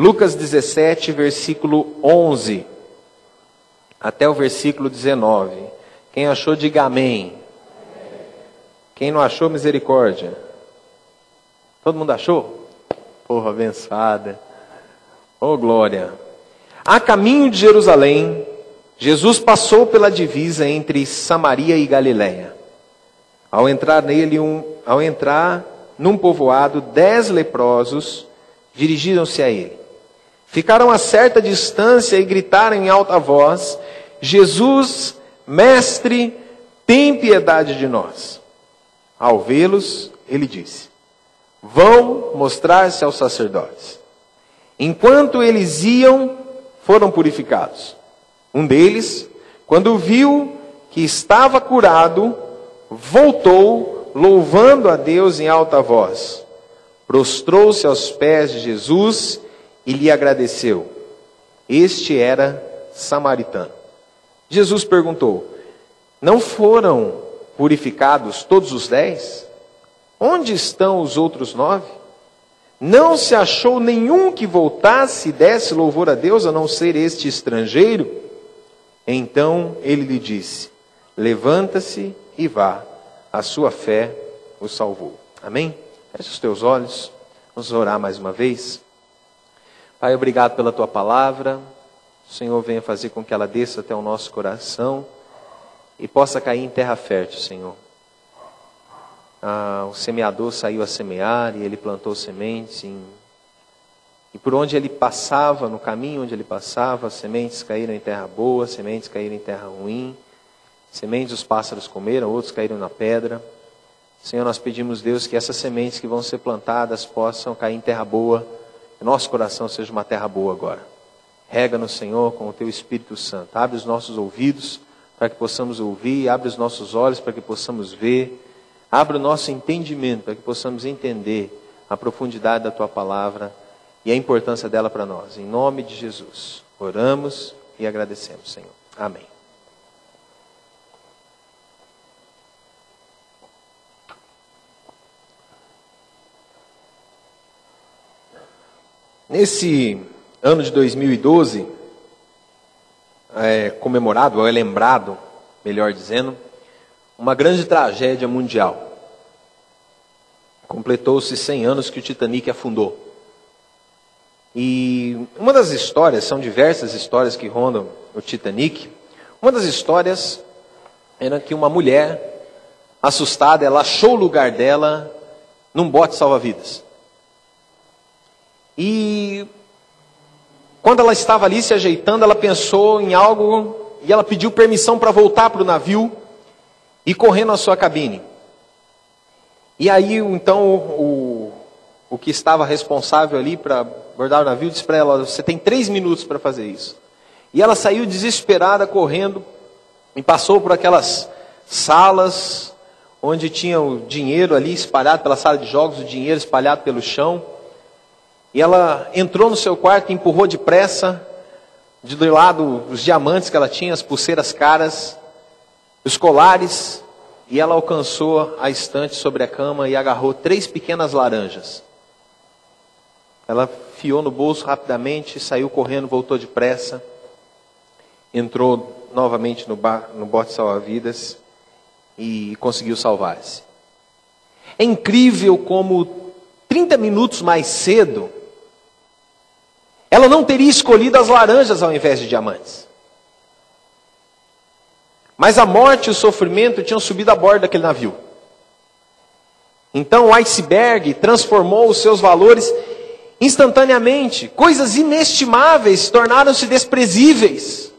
Lucas 17, versículo 11, até o versículo 19. Quem achou, diga amém. Quem não achou, misericórdia. Todo mundo achou? Porra, abençoada. Oh, glória. A caminho de Jerusalém, Jesus passou pela divisa entre Samaria e Galiléia. Ao entrar num povoado, 10 leprosos dirigiram-se a ele. Ficaram a certa distância e gritaram em alta voz: Jesus, mestre, tem piedade de nós. Ao vê-los, ele disse: vão mostrar-se aos sacerdotes. Enquanto eles iam, foram purificados. Um deles, quando viu que estava curado, voltou, louvando a Deus em alta voz. Prostrou-se aos pés de Jesus e lhe agradeceu. Este era samaritano. Jesus perguntou: não foram purificados todos os 10? Onde estão os outros 9? Não se achou nenhum que voltasse e desse louvor a Deus, a não ser este estrangeiro? Então ele lhe disse: levanta-se e vá, a sua fé o salvou. Amém? Feche os teus olhos, vamos orar mais uma vez. Pai, obrigado pela tua palavra. O Senhor venha fazer com que ela desça até o nosso coração e possa cair em terra fértil, Senhor. O semeador saiu a semear e ele plantou sementes. E por onde ele passava, no caminho onde ele passava, sementes caíram em terra boa, sementes caíram em terra ruim. Sementes os pássaros comeram, outros caíram na pedra. Senhor, nós pedimos, Deus, que essas sementes que vão ser plantadas possam cair em terra boa. Que nosso coração seja uma terra boa agora. Rega-nos, Senhor, com o teu Espírito Santo. Abre os nossos ouvidos para que possamos ouvir. Abre os nossos olhos para que possamos ver. Abre o nosso entendimento para que possamos entender a profundidade da tua palavra e a importância dela para nós. Em nome de Jesus, oramos e agradecemos, Senhor. Amém. Nesse ano de 2012, é comemorado, ou é lembrado, melhor dizendo, uma grande tragédia mundial. Completou-se 100 anos que o Titanic afundou. E uma das histórias, são diversas histórias que rondam o Titanic. Uma das histórias era que uma mulher, assustada, ela achou o lugar dela num bote salva-vidas. E quando ela estava ali se ajeitando, ela pensou em algo e ela pediu permissão para voltar para o navio e correr na sua cabine. E aí, então, o que estava responsável ali para abordar o navio disse para ela: você tem 3 minutos para fazer isso. E ela saiu desesperada, correndo, e passou por aquelas salas onde tinha o dinheiro ali espalhado pela sala de jogos, o dinheiro espalhado pelo chão. E ela entrou no seu quarto e empurrou depressa, de lado, os diamantes que ela tinha, as pulseiras caras, os colares, e ela alcançou a estante sobre a cama e agarrou 3 pequenas laranjas. Ela enfiou no bolso rapidamente, saiu correndo, voltou depressa, entrou novamente no bote salva-vidas e conseguiu salvar-se. É incrível como 30 minutos mais cedo, ela não teria escolhido as laranjas ao invés de diamantes. Mas a morte e o sofrimento tinham subido a bordo daquele navio. Então o iceberg transformou os seus valores instantaneamente. Coisas inestimáveis tornaram-se desprezíveis.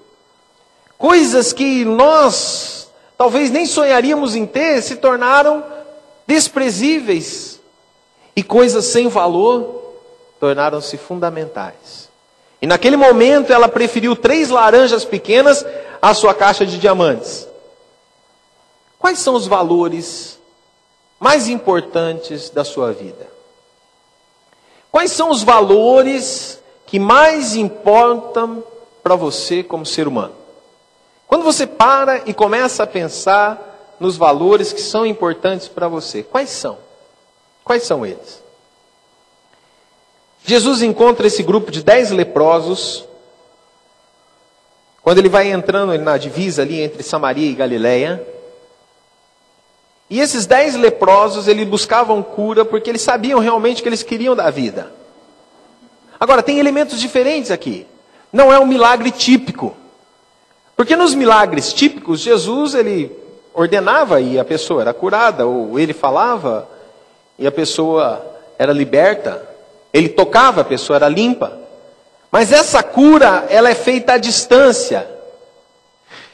Coisas que nós talvez nem sonharíamos em ter se tornaram desprezíveis. E coisas sem valor tornaram-se fundamentais. E naquele momento ela preferiu 3 laranjas pequenas à sua caixa de diamantes. Quais são os valores mais importantes da sua vida? Quais são os valores que mais importam para você como ser humano? Quando você para e começa a pensar nos valores que são importantes para você, quais são? Quais são eles? Jesus encontra esse grupo de 10 leprosos, quando ele vai entrando na divisa ali entre Samaria e Galileia. E esses 10 leprosos, eles buscavam cura porque eles sabiam realmente o que eles queriam da vida. Agora, tem elementos diferentes aqui. Não é um milagre típico. Porque nos milagres típicos, Jesus, ele ordenava e a pessoa era curada, ou ele falava e a pessoa era liberta. Ele tocava, a pessoa era limpa. Mas essa cura, ela é feita à distância.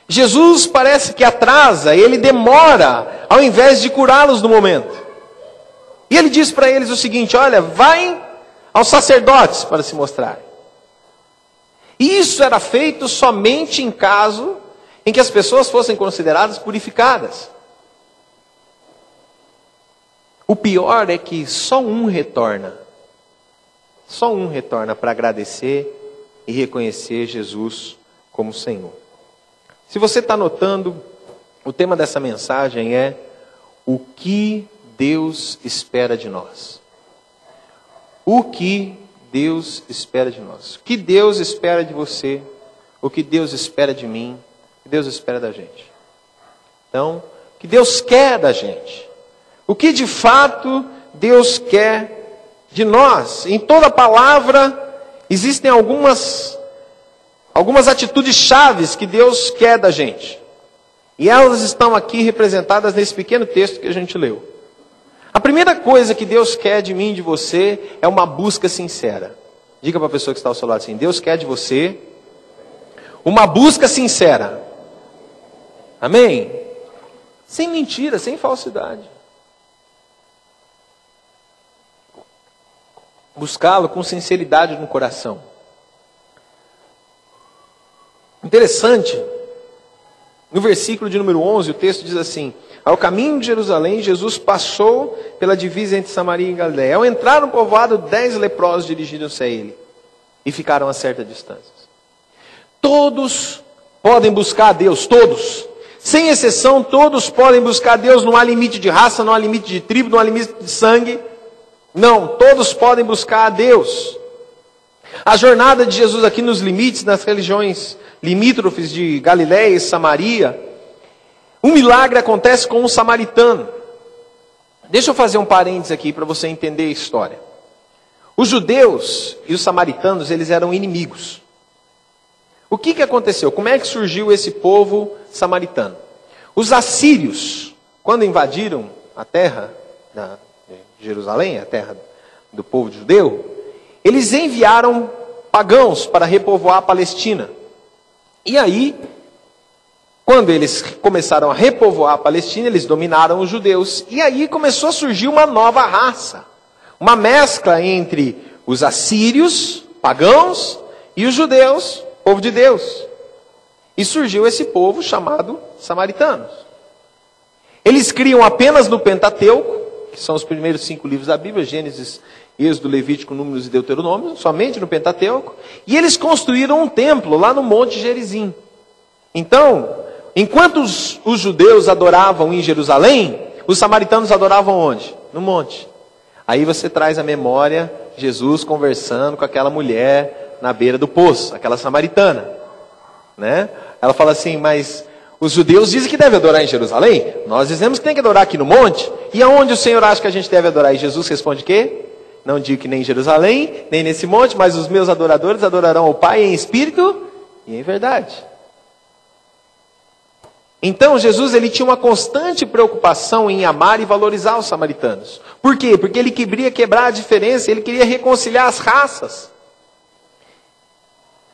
Jesus parece que atrasa, ele demora, ao invés de curá-los no momento. E ele diz para eles o seguinte: olha, vai aos sacerdotes para se mostrar. E isso era feito somente em caso em que as pessoas fossem consideradas purificadas. O pior é que só um retorna. Só um retorna para agradecer e reconhecer Jesus como Senhor. Se você está notando, o tema dessa mensagem é: o que Deus espera de nós? O que Deus espera de nós? O que Deus espera de você? O que Deus espera de mim? O que Deus espera da gente? Então, o que Deus quer da gente? O que de fato Deus quer de nós? Em toda a palavra existem algumas atitudes chaves que Deus quer da gente. E elas estão aqui representadas nesse pequeno texto que a gente leu. A primeira coisa que Deus quer de mim e de você é uma busca sincera. Diga para a pessoa que está ao seu lado assim: Deus quer de você uma busca sincera. Amém? Sem mentira, sem falsidade. Buscá-lo com sinceridade no coração. Interessante, no versículo de número 11, o texto diz assim: ao caminho de Jerusalém, Jesus passou pela divisa entre Samaria e Galileia. Ao entrar no povoado, 10 leprosos dirigiram-se a ele e ficaram a certa distância. Todos podem buscar a Deus, todos. Sem exceção, todos podem buscar a Deus. Não há limite de raça, não há limite de tribo, não há limite de sangue. Não, todos podem buscar a Deus. A jornada de Jesus aqui nos limites, nas religiões limítrofes de Galileia e Samaria, um milagre acontece com um samaritano. Deixa eu fazer um parênteses aqui para você entender a história. Os judeus e os samaritanos, eles eram inimigos. O que aconteceu? Como é que surgiu esse povo samaritano? Os assírios, quando invadiram a terra de Jerusalém, a terra do povo judeu, eles enviaram pagãos para repovoar a Palestina. E aí, quando eles começaram a repovoar a Palestina, eles dominaram os judeus. E aí começou a surgir uma nova raça. Uma mescla entre os assírios, pagãos, e os judeus, povo de Deus. E surgiu esse povo chamado samaritanos. Eles criam apenas no Pentateuco, que são os primeiros 5 livros da Bíblia, Gênesis, Êxodo, Levítico, Números e Deuteronômio, somente no Pentateuco. E eles construíram um templo lá no Monte Gerizim. Então, enquanto os judeus adoravam em Jerusalém, os samaritanos adoravam onde? No monte. Aí você traz à memória Jesus conversando com aquela mulher na beira do poço, aquela samaritana, né? Ela fala assim: mas os judeus dizem que deve adorar em Jerusalém, nós dizemos que tem que adorar aqui no monte. E aonde o Senhor acha que a gente deve adorar? E Jesus responde que: não digo que nem em Jerusalém, nem nesse monte, mas os meus adoradores adorarão ao Pai em espírito e em verdade. Então Jesus, ele tinha uma constante preocupação em amar e valorizar os samaritanos. Por quê? Porque ele queria quebrar a diferença, ele queria reconciliar as raças.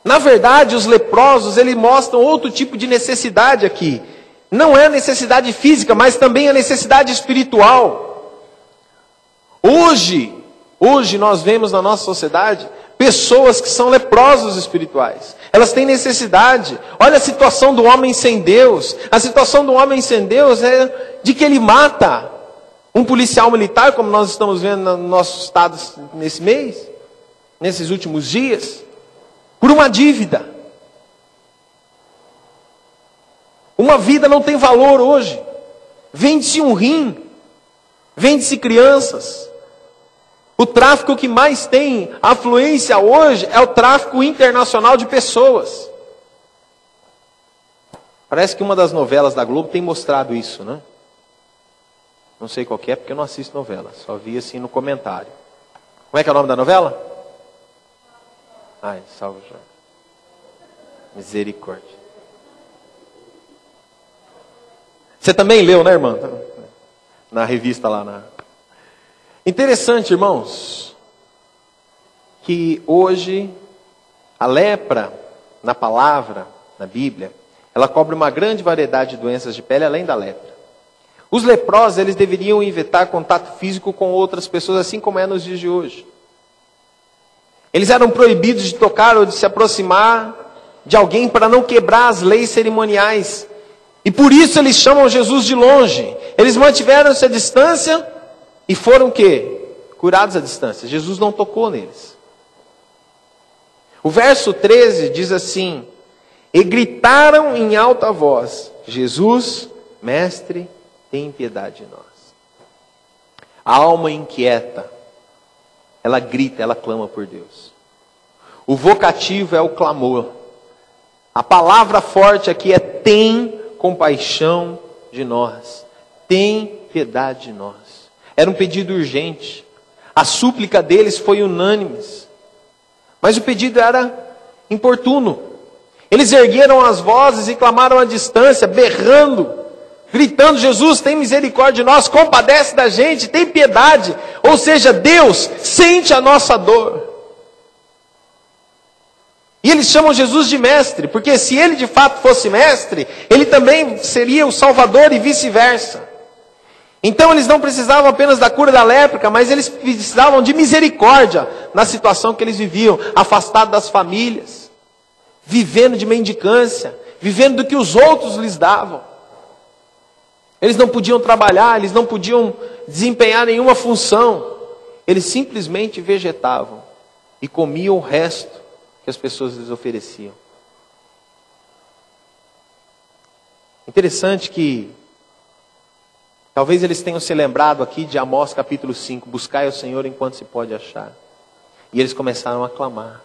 Na verdade, os leprosos, eles mostram outro tipo de necessidade aqui. Não é a necessidade física, mas também a necessidade espiritual. Hoje nós vemos na nossa sociedade pessoas que são leprosos espirituais. Elas têm necessidade. Olha a situação do homem sem Deus. A situação do homem sem Deus é de que ele mata um policial militar, como nós estamos vendo no nosso estado nesse mês, nesses últimos dias, por uma dívida. Uma vida não tem valor hoje. Vende-se um rim, vende-se crianças. O tráfico que mais tem afluência hoje é o tráfico internacional de pessoas. Parece que uma das novelas da Globo tem mostrado isso, né? Não sei qual que é, porque eu não assisto novela. Só vi assim no comentário. Como é que é o nome da novela? Ai, salve, Jorge. Misericórdia. Você também leu, né, irmã? Na revista lá. Interessante, irmãos, que hoje a lepra, na palavra, na Bíblia, ela cobre uma grande variedade de doenças de pele além da lepra. Os leprosos, eles deveriam evitar contato físico com outras pessoas, assim como é nos dias de hoje. Eles eram proibidos de tocar ou de se aproximar de alguém para não quebrar as leis cerimoniais. E por isso eles chamam Jesus de longe. Eles mantiveram-se à distância e foram o quê? Curados à distância. Jesus não tocou neles. O verso 13 diz assim: e gritaram em alta voz: Jesus, mestre, tem piedade de nós. A alma inquieta, ela grita, ela clama por Deus. O vocativo é o clamor. A palavra forte aqui é: tem compaixão de nós. Tem piedade de nós. Era um pedido urgente. A súplica deles foi unânime. Mas o pedido era importuno. Eles ergueram as vozes e clamaram à distância, berrando, gritando: Jesus, tem misericórdia de nós, compadece da gente, tem piedade. Ou seja, Deus sente a nossa dor. E eles chamam Jesus de mestre, porque se ele de fato fosse mestre, ele também seria o Salvador e vice-versa. Então eles não precisavam apenas da cura da lepra, mas eles precisavam de misericórdia na situação que eles viviam, afastados das famílias, vivendo de mendicância, vivendo do que os outros lhes davam. Eles não podiam trabalhar, eles não podiam desempenhar nenhuma função. Eles simplesmente vegetavam e comiam o resto que as pessoas lhes ofereciam. Interessante que talvez eles tenham se lembrado aqui de Amós capítulo 5, buscai ao Senhor enquanto se pode achar. E eles começaram a clamar.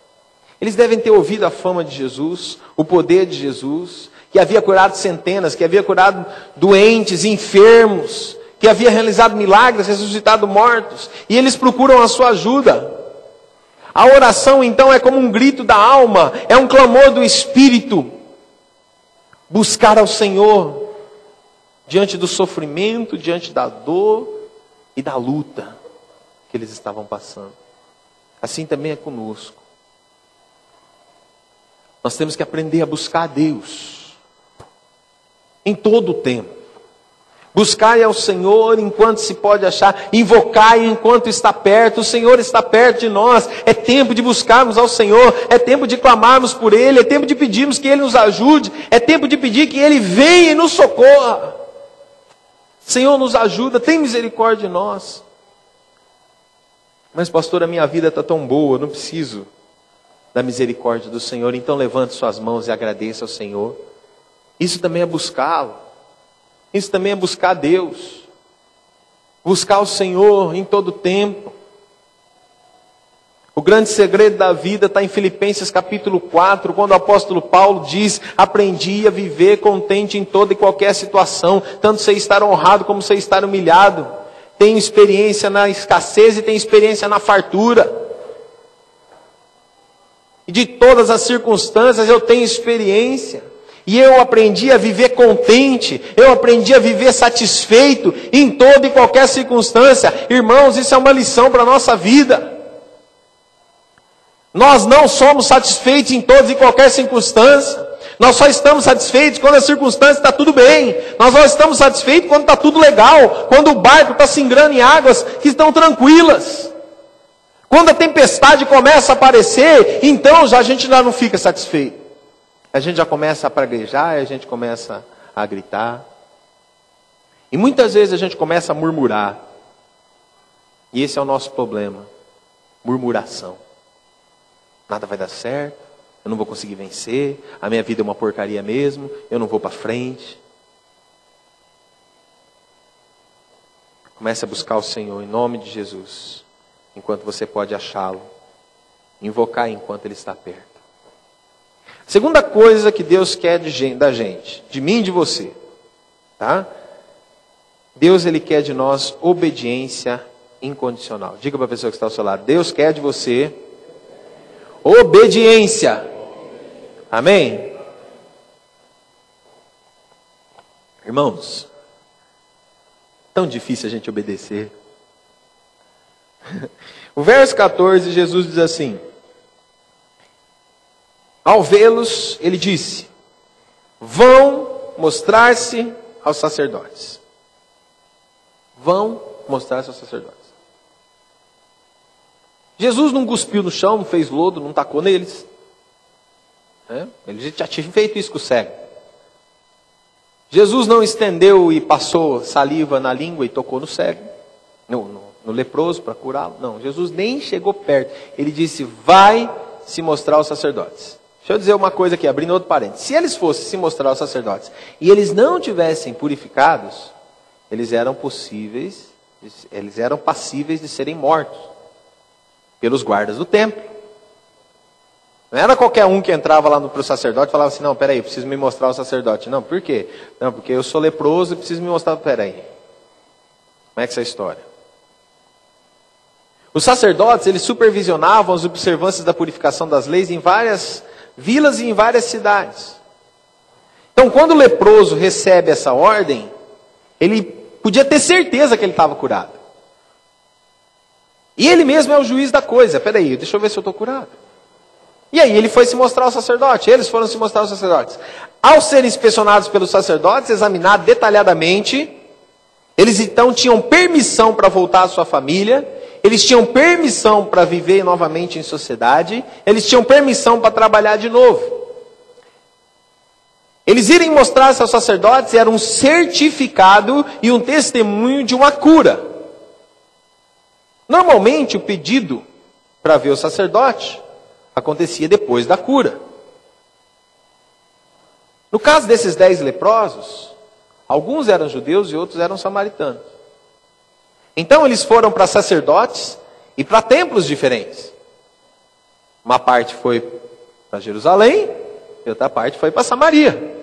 Eles devem ter ouvido a fama de Jesus, o poder de Jesus, que havia curado centenas, que havia curado doentes, enfermos, que havia realizado milagres, ressuscitado mortos. E eles procuram a sua ajuda. A oração então é como um grito da alma, é um clamor do Espírito. Buscar ao Senhor diante do sofrimento, diante da dor e da luta que eles estavam passando. Assim também é conosco. Nós temos que aprender a buscar a Deus em todo o tempo. Buscai ao Senhor enquanto se pode achar, invocai enquanto está perto. O Senhor está perto de nós. É tempo de buscarmos ao Senhor, é tempo de clamarmos por Ele, é tempo de pedirmos que Ele nos ajude, é tempo de pedir que Ele venha e nos socorra. Senhor, nos ajuda, tem misericórdia de nós. Mas pastor, a minha vida está tão boa, eu não preciso da misericórdia do Senhor. Então levante suas mãos e agradeça ao Senhor. Isso também é buscá-lo. Isso também é buscar Deus. Buscar o Senhor em todo tempo. O grande segredo da vida está em Filipenses capítulo 4, quando o apóstolo Paulo diz: aprendi a viver contente em toda e qualquer situação, tanto sei estar honrado como sei estar humilhado. Tenho experiência na escassez e tenho experiência na fartura. E de todas as circunstâncias eu tenho experiência. E eu aprendi a viver contente, eu aprendi a viver satisfeito em toda e qualquer circunstância. Irmãos, isso é uma lição para a nossa vida. Nós não somos satisfeitos em toda e qualquer circunstância. Nós só estamos satisfeitos quando a circunstância está tudo bem. Nós só estamos satisfeitos quando está tudo legal, quando o barco está singrando em águas que estão tranquilas. Quando a tempestade começa a aparecer, então a gente já não fica satisfeito. A gente já começa a praguejar, a gente começa a gritar. E muitas vezes a gente começa a murmurar. E esse é o nosso problema. Murmuração. Nada vai dar certo, eu não vou conseguir vencer, a minha vida é uma porcaria mesmo, eu não vou para frente. Comece a buscar o Senhor em nome de Jesus. enquanto você pode achá-lo. Invocar enquanto Ele está perto. Segunda coisa que Deus quer da gente, de mim e de você, tá? Deus, Ele quer de nós obediência incondicional. Diga para a pessoa que está ao seu lado, Deus quer de você obediência. Amém? Irmãos, tão difícil a gente obedecer. O verso 14, Jesus diz assim: ao vê-los, ele disse: vão mostrar-se aos sacerdotes. Vão mostrar-se aos sacerdotes. Jesus não cuspiu no chão, não fez lodo, não tacou neles. Ele já tinha feito isso com o cego. Jesus não estendeu e passou saliva na língua e tocou no cego, no leproso para curá-lo. Não, Jesus nem chegou perto. Ele disse: vai se mostrar aos sacerdotes. Deixa eu dizer uma coisa aqui, abrindo outro parênteses. Se eles fossem se mostrar aos sacerdotes e eles não tivessem purificados, eles eram passíveis de serem mortos pelos guardas do templo. Não era qualquer um que entrava lá para o sacerdote e falava assim: não, peraí, eu preciso me mostrar ao sacerdote. Não, por quê? Não, porque eu sou leproso e preciso me mostrar. Peraí, como é que é essa história? Os sacerdotes, eles supervisionavam as observâncias da purificação das leis em várias vilas e em várias cidades. Então, quando o leproso recebe essa ordem, ele podia ter certeza que ele estava curado. E ele mesmo é o juiz da coisa. Peraí, deixa eu ver se eu estou curado. E aí ele foi se mostrar ao sacerdote. Eles foram se mostrar aos sacerdotes. Ao serem inspecionados pelos sacerdotes, examinados detalhadamente, eles então tinham permissão para voltar à sua família. Eles tinham permissão para viver novamente em sociedade. Eles tinham permissão para trabalhar de novo. Eles irem mostrar-se aos sacerdotes era um certificado e um testemunho de uma cura. Normalmente o pedido para ver o sacerdote acontecia depois da cura. No caso desses 10 leprosos, alguns eram judeus e outros eram samaritanos. Então eles foram para sacerdotes e para templos diferentes. Uma parte foi para Jerusalém e outra parte foi para Samaria,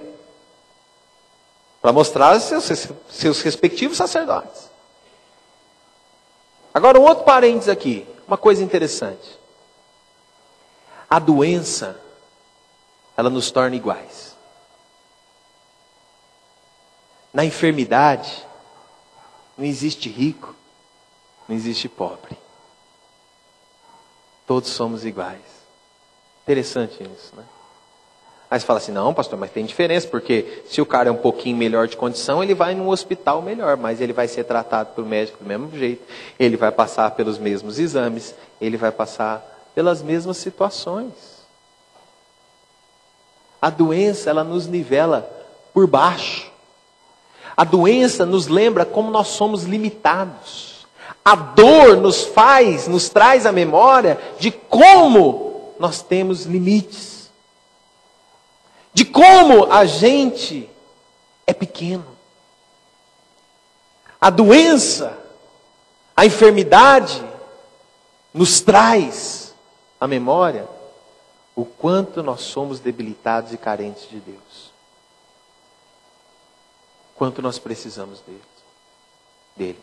para mostrar seus respectivos sacerdotes. Agora um outro parênteses aqui, uma coisa interessante. A doença, ela nos torna iguais. Na enfermidade, não existe rico, não existe pobre. Todos somos iguais. Interessante isso, né? Aí você fala assim: não, pastor, mas tem diferença, porque se o cara é um pouquinho melhor de condição, ele vai num hospital melhor, mas ele vai ser tratado pelo médico do mesmo jeito, ele vai passar pelos mesmos exames, ele vai passar pelas mesmas situações. A doença, ela nos nivela por baixo. A doença nos lembra como nós somos limitados. A dor nos traz a memória de como nós temos limites. De como a gente é pequeno. A doença, a enfermidade, nos traz a memória o quanto nós somos debilitados e carentes de Deus. Quanto nós precisamos dele.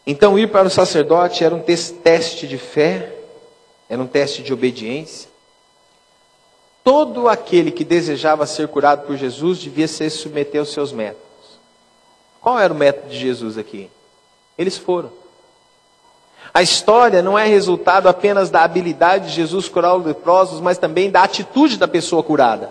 Então ir para o sacerdote era um teste de fé, era um teste de obediência. Todo aquele que desejava ser curado por Jesus devia se submeter aos seus métodos. Qual era o método de Jesus aqui? Eles foram. A história não é resultado apenas da habilidade de Jesus curar os leprosos, mas também da atitude da pessoa curada.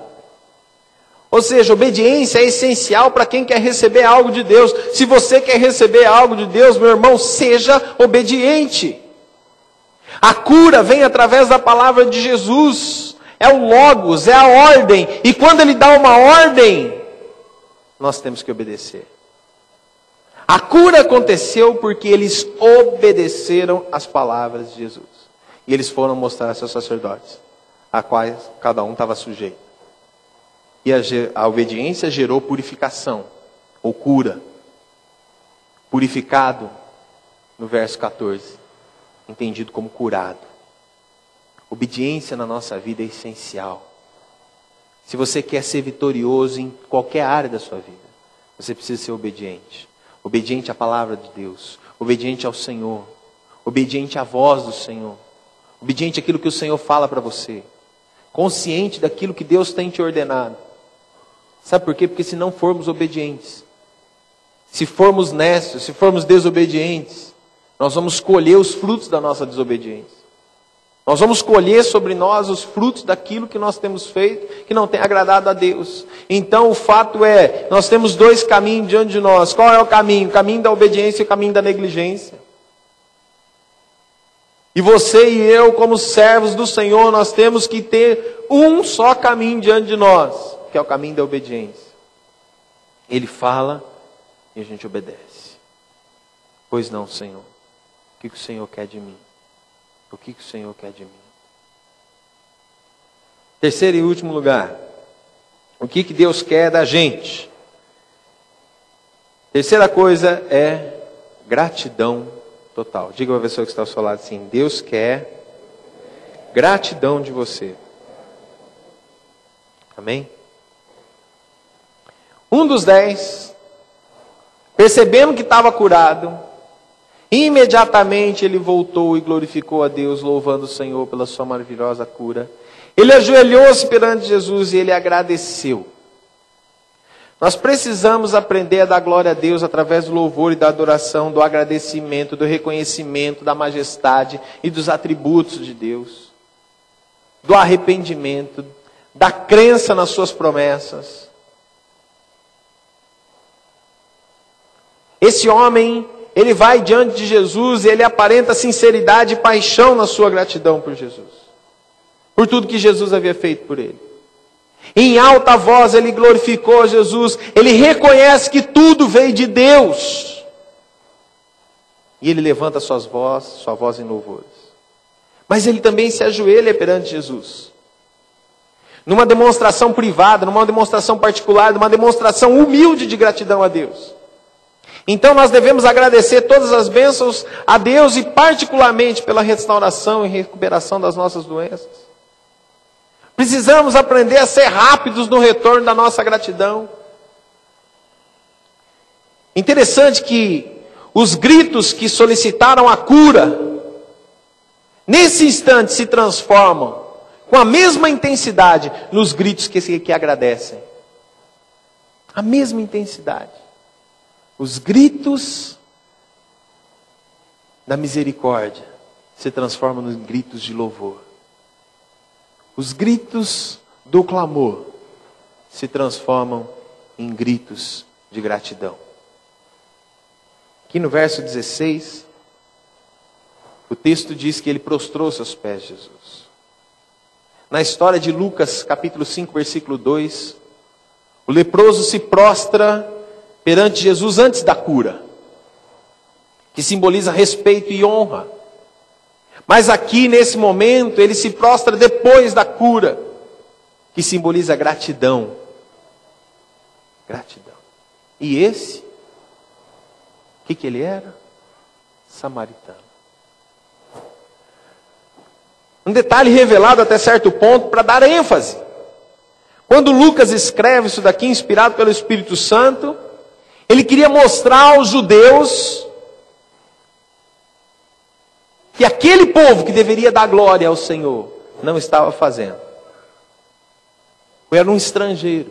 Ou seja, obediência é essencial para quem quer receber algo de Deus. Se você quer receber algo de Deus, meu irmão, seja obediente. A cura vem através da palavra de Jesus. É o Logos, é a ordem. E quando Ele dá uma ordem, nós temos que obedecer. A cura aconteceu porque eles obedeceram às palavras de Jesus. E eles foram mostrar a seus sacerdotes, a quais cada um estava sujeito. E a obediência gerou purificação, ou cura. Purificado, no verso 14, entendido como curado. Obediência na nossa vida é essencial. Se você quer ser vitorioso em qualquer área da sua vida, você precisa ser obediente. Obediente à palavra de Deus, obediente ao Senhor, obediente à voz do Senhor, obediente àquilo que o Senhor fala para você, consciente daquilo que Deus tem te ordenado. Sabe por quê? Porque se não formos obedientes, se formos necios, se formos desobedientes, nós vamos colher os frutos da nossa desobediência. Nós vamos colher sobre nós os frutos daquilo que nós temos feito, que não tem agradado a Deus. Então o fato é, nós temos dois caminhos diante de nós. Qual é o caminho? O caminho da obediência e o caminho da negligência. E você e eu, como servos do Senhor, nós temos que ter um só caminho diante de nós, que é o caminho da obediência. Ele fala e a gente obedece. Pois não, Senhor. O que o Senhor quer de mim? O que o Senhor quer de mim? Terceiro e último lugar. O que Deus quer da gente? Terceira coisa é gratidão total. Diga para a pessoa que está ao seu lado assim: Deus quer gratidão de você. Amém? Um dos 10, percebendo que estava curado, imediatamente ele voltou e glorificou a Deus, louvando o Senhor pela sua maravilhosa cura. Ele ajoelhou-se perante Jesus e ele agradeceu. Nós precisamos aprender a dar glória a Deus através do louvor e da adoração, do agradecimento, do reconhecimento da majestade e dos atributos de Deus, do arrependimento, da crença nas suas promessas. Esse homem, ele vai diante de Jesus e ele aparenta sinceridade e paixão na sua gratidão por Jesus, por tudo que Jesus havia feito por ele. Em alta voz ele glorificou Jesus, ele reconhece que tudo veio de Deus. E ele levanta sua voz em louvores. Mas ele também se ajoelha perante Jesus. Numa demonstração privada, numa demonstração particular, numa demonstração humilde de gratidão a Deus. Então nós devemos agradecer todas as bênçãos a Deus e particularmente pela restauração e recuperação das nossas doenças. Precisamos aprender a ser rápidos no retorno da nossa gratidão. Interessante que os gritos que solicitaram a cura, nesse instante se transformam com a mesma intensidade nos gritos que agradecem. A mesma intensidade. Os gritos da misericórdia se transformam em gritos de louvor. Os gritos do clamor se transformam em gritos de gratidão. Aqui no verso 16, o texto diz que ele prostrou-se aos pés de Jesus. Na história de Lucas, capítulo 5, versículo 2, o leproso se prostra perante Jesus antes da cura, que simboliza respeito e honra. Mas aqui, nesse momento, ele se prostra depois da cura, que simboliza gratidão. Gratidão. E esse, o que ele era? Samaritano. Um detalhe revelado até certo ponto para dar ênfase. Quando Lucas escreve isso daqui, inspirado pelo Espírito Santo, ele queria mostrar aos judeus que aquele povo que deveria dar glória ao Senhor não estava fazendo. Era um estrangeiro,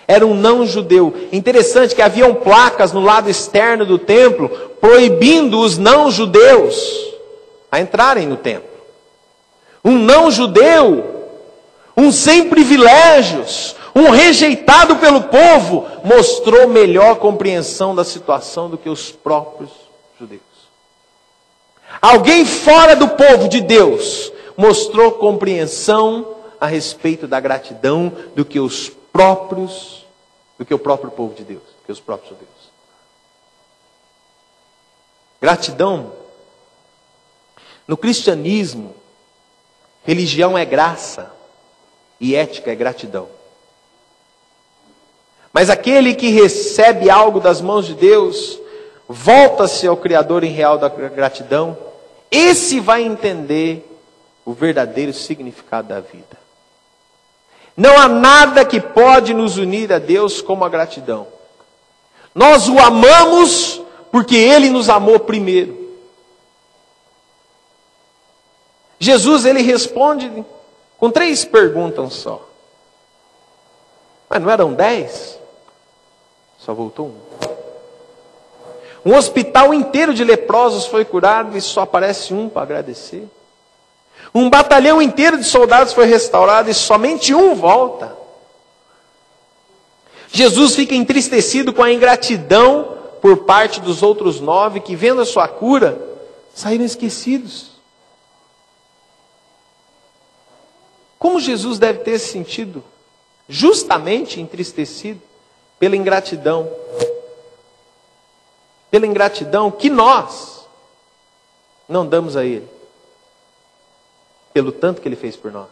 era um não-judeu. Interessante que haviam placas no lado externo do templo proibindo os não-judeus a entrarem no templo. Um não-judeu, um sem privilégios, um rejeitado pelo povo, mostrou melhor compreensão da situação do que os próprios judeus. Alguém fora do povo de Deus mostrou compreensão a respeito da gratidão do que o próprio povo de Deus, do que os próprios judeus. Gratidão. No cristianismo, religião é graça e ética é gratidão. Mas aquele que recebe algo das mãos de Deus volta-se ao Criador em real da gratidão, esse vai entender o verdadeiro significado da vida. Não há nada que pode nos unir a Deus como a gratidão. Nós o amamos porque Ele nos amou primeiro. Jesus, Ele responde com 3 perguntas só. Mas não eram 10? Só voltou 1. Um hospital inteiro de leprosos foi curado e só aparece um para agradecer. Um batalhão inteiro de soldados foi restaurado e somente um volta. Jesus fica entristecido com a ingratidão por parte dos outros 9 que, vendo a sua cura, saíram esquecidos. Como Jesus deve ter se sentido justamente entristecido pela ingratidão. Pela ingratidão que nós não damos a Ele. Pelo tanto que Ele fez por nós.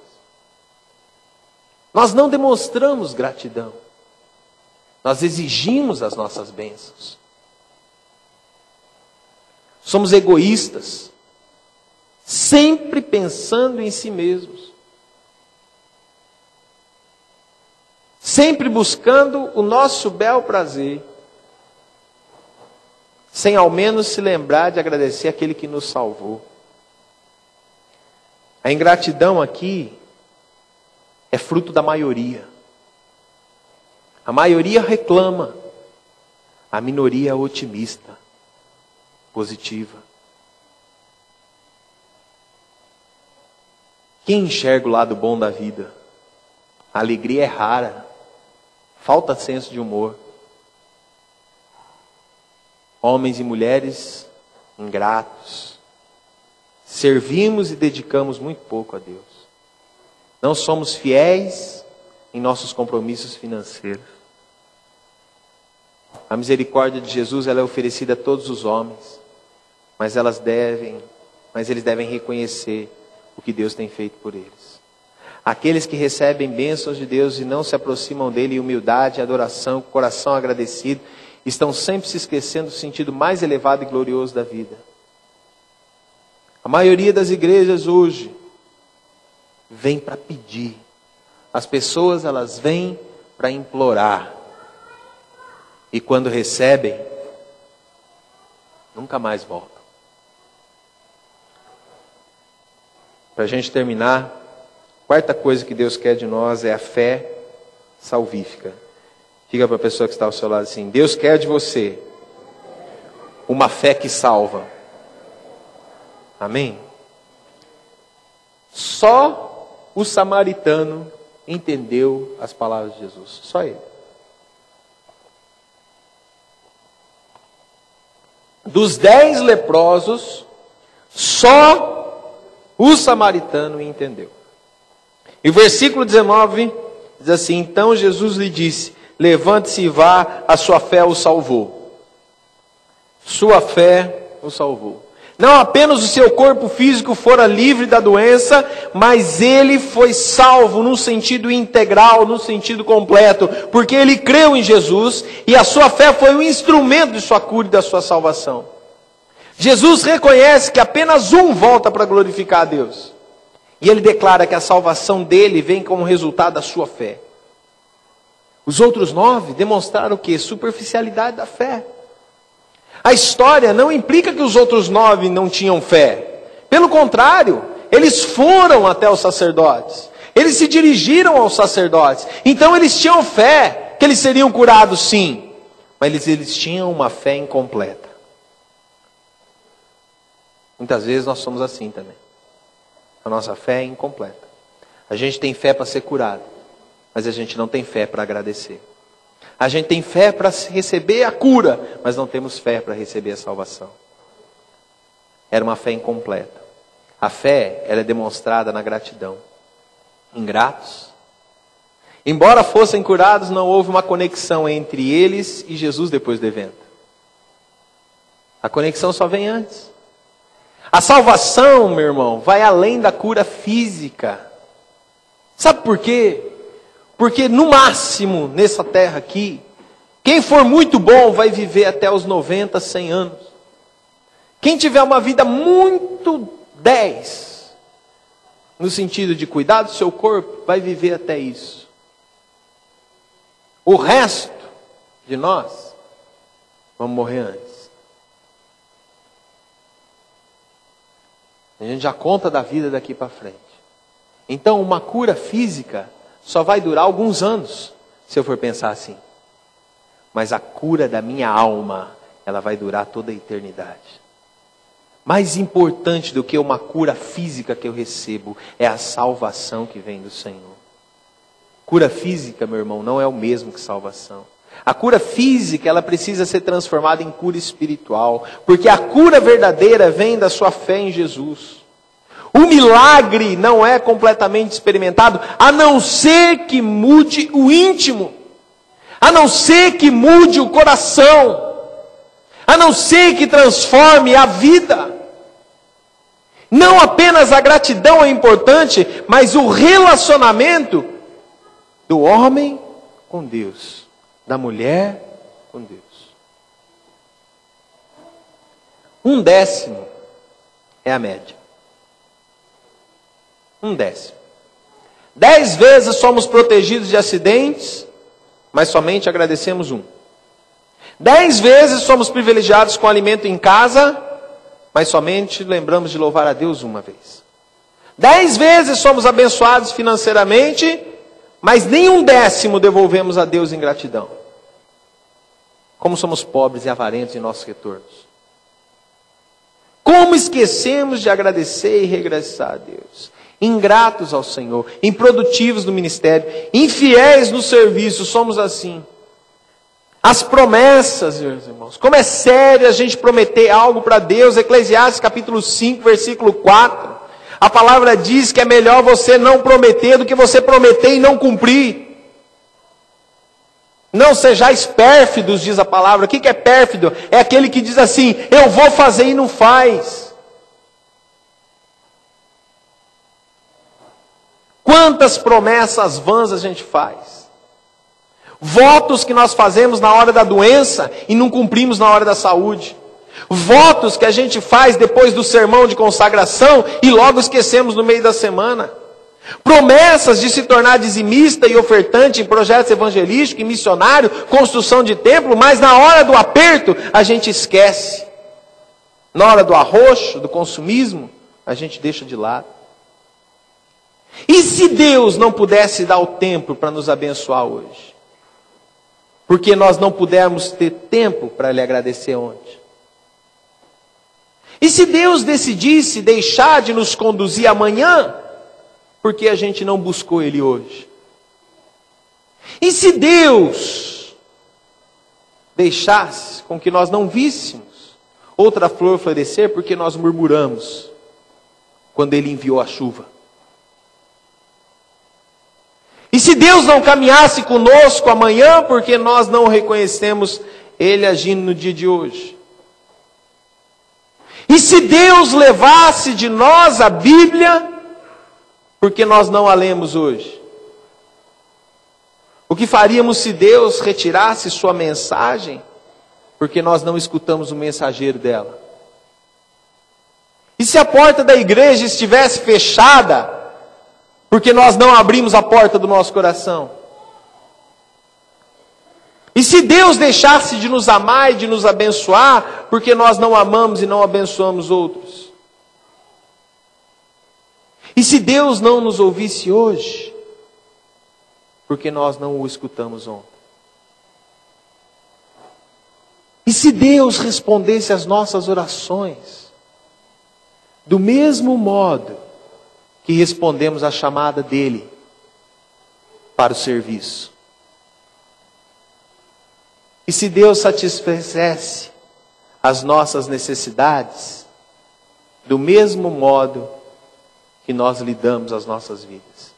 Nós não demonstramos gratidão. Nós exigimos as nossas bênçãos. Somos egoístas. Sempre pensando em si mesmos. Sempre buscando o nosso bel prazer. Sem ao menos se lembrar de agradecer aquele que nos salvou. A ingratidão aqui é fruto da maioria. A maioria reclama. A minoria é otimista, positiva. Quem enxerga o lado bom da vida? A alegria é rara. Falta senso de humor. Homens e mulheres ingratos. Servimos e dedicamos muito pouco a Deus. Não somos fiéis em nossos compromissos financeiros. A misericórdia de Jesus, ela é oferecida a todos os homens, mas eles devem reconhecer o que Deus tem feito por eles. Aqueles que recebem bênçãos de Deus e não se aproximam dele em humildade, adoração, coração agradecido, estão sempre se esquecendo do sentido mais elevado e glorioso da vida. A maioria das igrejas hoje vem para pedir. As pessoas, elas vêm para implorar. E quando recebem, nunca mais voltam. Para a gente terminar, a quarta coisa que Deus quer de nós é a fé salvífica. Diga para a pessoa que está ao seu lado assim: Deus quer de você uma fé que salva. Amém? Só o samaritano entendeu as palavras de Jesus. Só ele. Dos 10 leprosos, só o samaritano entendeu. E o versículo 19 diz assim: então Jesus lhe disse: levante-se e vá, a sua fé o salvou. Sua fé o salvou. Não apenas o seu corpo físico fora livre da doença, mas ele foi salvo num sentido integral, num sentido completo, porque ele creu em Jesus e a sua fé foi um instrumento de sua cura e da sua salvação. Jesus reconhece que apenas um volta para glorificar a Deus. E ele declara que a salvação dele vem como resultado da sua fé. Os outros 9 demonstraram o quê? Superficialidade da fé. A história não implica que os outros 9 não tinham fé. Pelo contrário, eles foram até os sacerdotes. Eles se dirigiram aos sacerdotes. Então eles tinham fé que eles seriam curados, sim. Mas eles tinham uma fé incompleta. Muitas vezes nós somos assim também. A nossa fé é incompleta. A gente tem fé para ser curado, mas a gente não tem fé para agradecer. A gente tem fé para receber a cura, mas não temos fé para receber a salvação. Era uma fé incompleta. A fé, ela é demonstrada na gratidão. Ingratos. Embora fossem curados, não houve uma conexão entre eles e Jesus depois do evento. A conexão só vem antes. A salvação, meu irmão, vai além da cura física. Sabe por quê? Porque no máximo, nessa terra aqui, Quem for muito bom vai viver até os 90, 100 anos. Quem tiver uma vida muito 10, no sentido de cuidar do seu corpo, vai viver até isso. O resto de nós vamos morrer antes. A gente já conta da vida daqui para frente. Então uma cura física só vai durar alguns anos, se eu for pensar assim. Mas a cura da minha alma, ela vai durar toda a eternidade. Mais importante do que uma cura física que eu recebo, é a salvação que vem do Senhor. Cura física, meu irmão, não é o mesmo que salvação. A cura física, ela precisa ser transformada em cura espiritual. Porque a cura verdadeira vem da sua fé em Jesus. O milagre não é completamente experimentado, a não ser que mude o íntimo. A não ser que mude o coração. A não ser que transforme a vida. Não apenas a gratidão é importante, mas o relacionamento do homem com Deus, da mulher com Deus. 1/10 é a média. 1/10. 10 vezes somos protegidos de acidentes, mas somente agradecemos 1. 10 vezes somos privilegiados com alimento em casa, mas somente lembramos de louvar a Deus uma vez. 10 vezes somos abençoados financeiramente, mas nem 1/10 devolvemos a Deus em gratidão. Como somos pobres e avarentos em nossos retornos. Como esquecemos de agradecer e regressar a Deus. Ingratos ao Senhor, improdutivos no ministério, infiéis no serviço, somos assim. As promessas, meus irmãos, como é sério a gente prometer algo para Deus. Eclesiastes capítulo 5, versículo 4. A palavra diz que é melhor você não prometer do que você prometer e não cumprir. Não sejais pérfidos, diz a palavra. O que é pérfido? É aquele que diz assim, eu vou fazer e não faz. Quantas promessas vãs a gente faz? Votos que nós fazemos na hora da doença e não cumprimos na hora da saúde. Votos que a gente faz depois do sermão de consagração e logo esquecemos no meio da semana. Promessas de se tornar dizimista e ofertante em projetos evangelísticos e missionário, construção de templo, mas na hora do aperto a gente esquece. Na hora do arroxo, do consumismo, a gente deixa de lado. E se Deus não pudesse dar o tempo para nos abençoar hoje? Porque nós não pudermos ter tempo para lhe agradecer ontem? E se Deus decidisse deixar de nos conduzir amanhã, porque a gente não buscou Ele hoje? E se Deus deixasse com que nós não víssemos outra flor florescer, porque nós murmuramos quando Ele enviou a chuva? E se Deus não caminhasse conosco amanhã, porque nós não reconhecemos Ele agindo no dia de hoje? E se Deus levasse de nós a Bíblia, porque nós não a lemos hoje? O que faríamos se Deus retirasse sua mensagem, porque nós não escutamos o mensageiro dela? E se a porta da igreja estivesse fechada, porque nós não abrimos a porta do nosso coração? E se Deus deixasse de nos amar e de nos abençoar, porque nós não amamos e não abençoamos outros? E se Deus não nos ouvisse hoje, porque nós não o escutamos ontem? E se Deus respondesse às nossas orações, do mesmo modo que respondemos à chamada dEle para o serviço? E se Deus satisfizesse as nossas necessidades, do mesmo modo que nós lidamos as nossas vidas?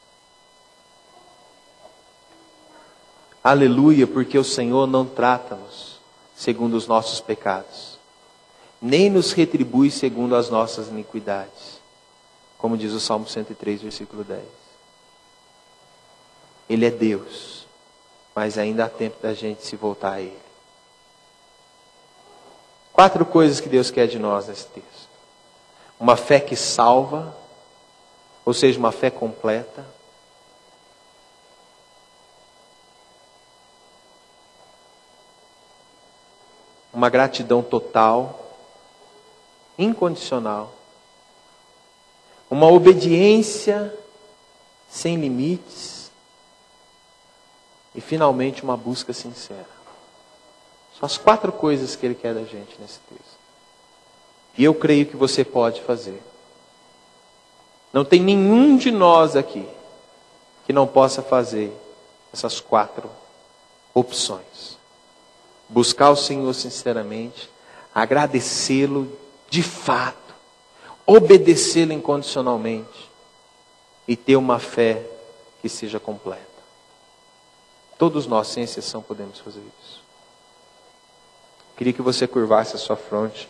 Aleluia, porque o Senhor não trata-nos segundo os nossos pecados, nem nos retribui segundo as nossas iniquidades, como diz o Salmo 103, versículo 10. Ele é Deus, mas ainda há tempo da gente se voltar a Ele. 4 coisas que Deus quer de nós nesse texto. Uma fé que salva, ou seja, uma fé completa. Uma gratidão total, incondicional. Uma obediência sem limites. E finalmente uma busca sincera. São as 4 coisas que Ele quer da gente nesse texto. E eu creio que você pode fazer. Não tem nenhum de nós aqui que não possa fazer essas 4 opções. Buscar o Senhor sinceramente, agradecê-lo de fato, obedecê-lo incondicionalmente e ter uma fé que seja completa. Todos nós, sem exceção, podemos fazer isso. Queria que você curvasse a sua fronte.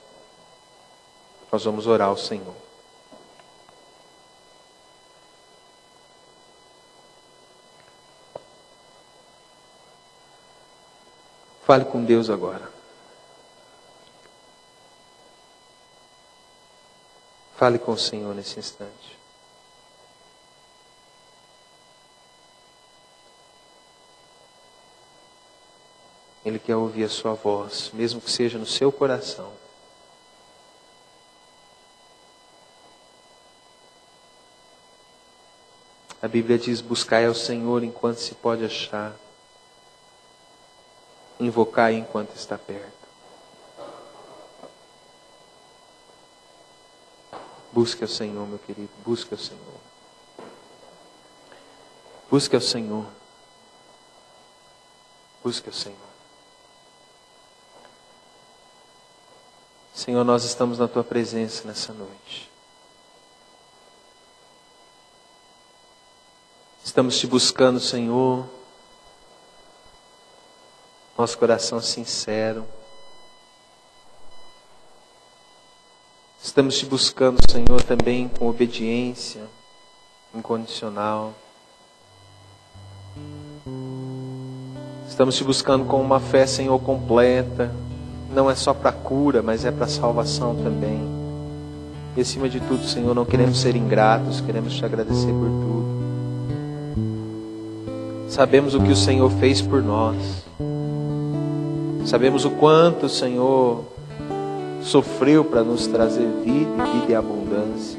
Nós vamos orar ao Senhor. Fale com Deus agora. Fale com o Senhor nesse instante. Ele quer ouvir a sua voz, mesmo que seja no seu coração. A Bíblia diz: buscai ao Senhor enquanto se pode achar. Invocai enquanto está perto. Busque ao Senhor, meu querido. Busque ao Senhor. Busque ao Senhor. Busque ao Senhor. Senhor, nós estamos na Tua presença nessa noite. Estamos Te buscando, Senhor. Nosso coração sincero. Estamos Te buscando, Senhor, também com obediência incondicional. Estamos Te buscando com uma fé, Senhor, completa. Não é só para cura, mas é para salvação também. E acima de tudo, Senhor, não queremos ser ingratos, queremos Te agradecer por tudo. Sabemos o que o Senhor fez por nós. Sabemos o quanto o Senhor sofreu para nos trazer vida e vida em abundância.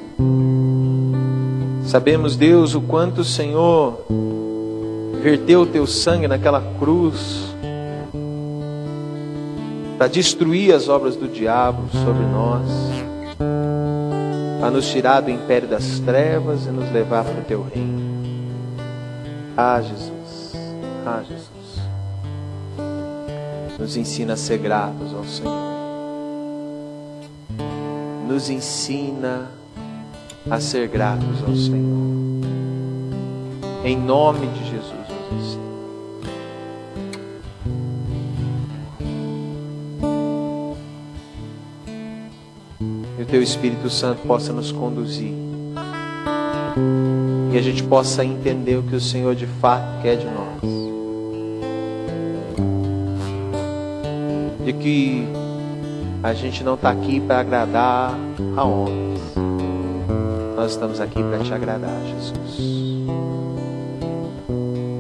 Sabemos, Deus, o quanto o Senhor verteu o Teu sangue naquela cruz para destruir as obras do diabo sobre nós, para nos tirar do império das trevas e nos levar para o Teu reino. Ah, Jesus, ah, Jesus, nos ensina a ser gratos ao Senhor. Nos ensina a ser gratos ao Senhor. Em nome de Jesus, nos ensina. E o Teu Espírito Santo possa nos conduzir. E a gente possa entender o que o Senhor de fato quer de nós. De que a gente não está aqui para agradar a homens. Nós estamos aqui para Te agradar, Jesus.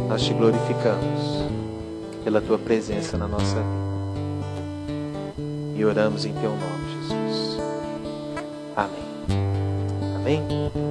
Nós Te glorificamos pela Tua presença na nossa vida. E oramos em Teu nome, Jesus. Amém. Amém.